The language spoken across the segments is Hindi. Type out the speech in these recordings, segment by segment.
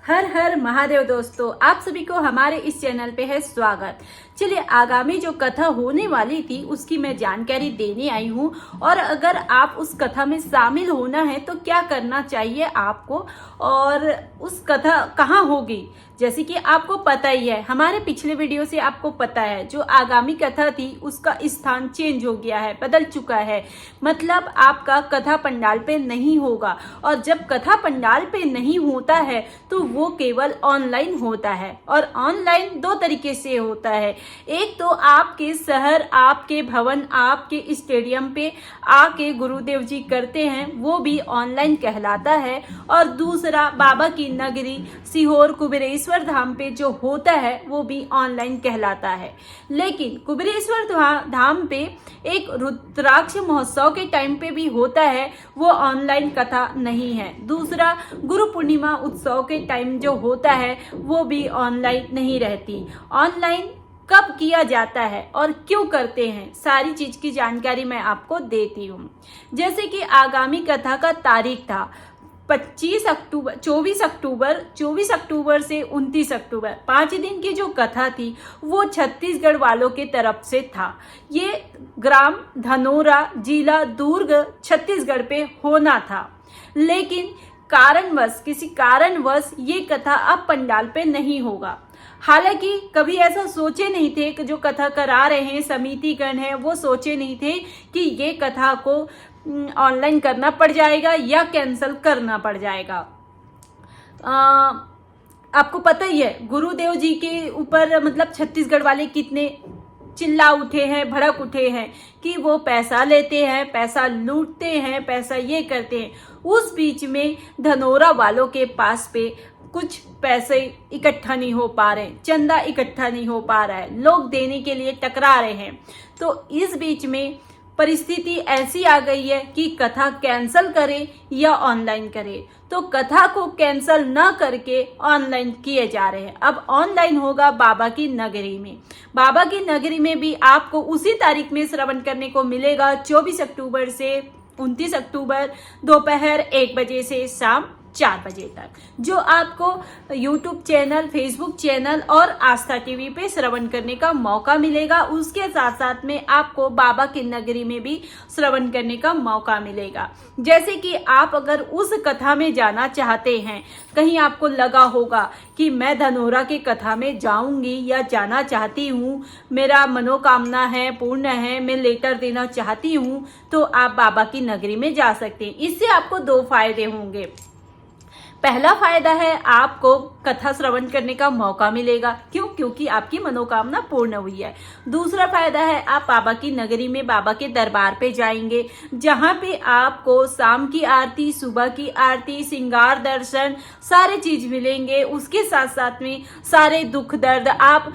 हर हर महादेव दोस्तों, आप सभी को हमारे इस चैनल पे है स्वागत। चलिए, आगामी जो कथा होने वाली थी उसकी मैं जानकारी देने आई हूँ। और अगर आप उस कथा में शामिल होना है तो क्या करना चाहिए आपको, और उस कथा कहाँ होगी, जैसे कि आपको पता ही है, हमारे पिछले वीडियो से आपको पता है जो आगामी कथा थी उसका स्थान चेंज हो गया है, बदल चुका है। मतलब आपका कथा पंडाल पे नहीं होगा, और जब कथा पंडाल पे नहीं होता है तो वो केवल ऑनलाइन होता है। और ऑनलाइन दो तरीके से होता है, एक तो आपके शहर, आपके भवन, आपके स्टेडियम पे आके गुरुदेव जी करते हैं, वो भी ऑनलाइन कहलाता है। और दूसरा बाबा की नगरी सीहोर कुबेरेश्वर धाम पे जो होता है वो भी ऑनलाइन कहलाता है। लेकिन कुबेरेश्वर धाम पे एक रुद्राक्ष महोत्सव के टाइम पे भी होता है, वो ऑनलाइन कथा नहीं है। दूसरा गुरु पूर्णिमा उत्सव के टाइम जो होता है वो भी ऑनलाइन नहीं रहती। ऑनलाइन कब किया जाता है और क्यों करते हैं, सारी चीज की जानकारी मैं आपको देती हूँ। जैसे कि आगामी कथा का तारीख था 24 अक्टूबर से 29 अक्टूबर, 5 दिन की जो कथा थी वो छत्तीसगढ़ वालों के तरफ से था। ये ग्राम धनोरा, जिला दुर्ग, छत्तीसगढ़ पे होना था। लेकिन किसी कारणवश ये कथा अब पंडाल पे नहीं होगा। हालांकि कभी ऐसा सोचे नहीं थे कि जो कथा करा रहे हैं समितिगण है, वो सोचे नहीं थे कि ये कथा को ऑनलाइन करना पड़ जाएगा या कैंसिल करना पड़ जाएगा। आपको पता ही है गुरुदेव जी के ऊपर मतलब छत्तीसगढ़ वाले कितने चिल्ला उठे हैं, भड़क उठे हैं कि वो पैसा लेते हैं, पैसा लूटते हैं, पैसा ये करते हैं। उस बीच में धनोरा वालों के पास पे कुछ पैसे इकट्ठा नहीं हो पा रहे, चंदा इकट्ठा नहीं हो पा रहा है, लोग देने के लिए टकरा रहे हैं। तो इस बीच में परिस्थिति ऐसी आ गई है कि कथा कैंसिल करें या ऑनलाइन करें। तो कथा को कैंसिल न करके ऑनलाइन किए जा रहे हैं। अब ऑनलाइन होगा बाबा की नगरी में। बाबा की नगरी में भी आपको उसी तारीख में श्रवण करने को मिलेगा, 24 अक्टूबर से 29 अक्टूबर, दोपहर 1 बजे से शाम 4 बजे तक, जो आपको YouTube चैनल, Facebook चैनल और आस्था टीवी पे श्रवण करने का मौका मिलेगा। उसके साथ साथ में आपको बाबा की नगरी में भी श्रवण करने का मौका मिलेगा। जैसे कि आप अगर उस कथा में जाना चाहते हैं, कहीं आपको लगा होगा कि मैं धनोरा के कथा में जाऊंगी या जाना चाहती हूँ, मेरा मनोकामना है, पूर्ण है, मैं लेटर देना चाहती हूँ, तो आप बाबा की नगरी में जा सकते हैं। इससे आपको 2 फायदे होंगे। पहला फायदा है आपको कथा श्रवण करने का मौका मिलेगा, क्योंकि आपकी मनोकामना पूर्ण हुई है। दूसरा फायदा है आप बाबा की नगरी में बाबा के दरबार पे जाएंगे, जहां पे आपको शाम की आरती, सुबह की आरती, श्रृंगार दर्शन सारे चीज मिलेंगे। उसके साथ साथ में सारे दुख दर्द आप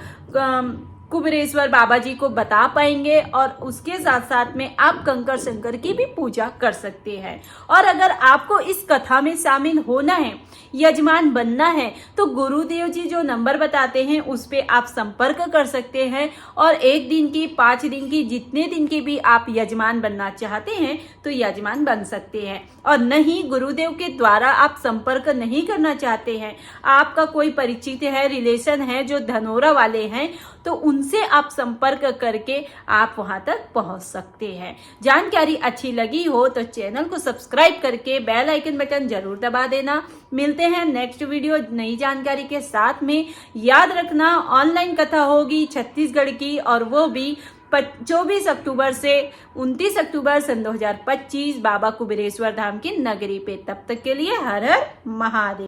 कुबेरेश्वर बाबा जी को बता पाएंगे, और उसके साथ साथ में आप कंकर शंकर की भी पूजा कर सकते हैं। और अगर आपको इस कथा में शामिल होना है, यजमान बनना है, तो गुरुदेव जी जो नंबर बताते हैं उस पे आप संपर्क कर सकते हैं। और 1 दिन की, 5 दिन की, जितने दिन की भी आप यजमान बनना चाहते हैं तो यजमान बन सकते हैं। और नहीं, गुरुदेव के द्वारा आप संपर्क नहीं करना चाहते हैं, आपका कोई परिचित है, रिलेशन है जो धनोरा वाले हैं, तो उनसे आप संपर्क करके आप वहां तक पहुंच सकते हैं। जानकारी अच्छी लगी हो तो चैनल को सब्सक्राइब करके बेल आइकन बटन जरूर दबा देना। मिलते हैं नेक्स्ट वीडियो नई जानकारी के साथ में। याद रखना, ऑनलाइन कथा होगी छत्तीसगढ़ की, और वो भी 24 अक्टूबर से 29 अक्टूबर सन 2025 बाबा कुबेरेश्वर धाम की नगरी पे। तब तक के लिए हर हर महादेव।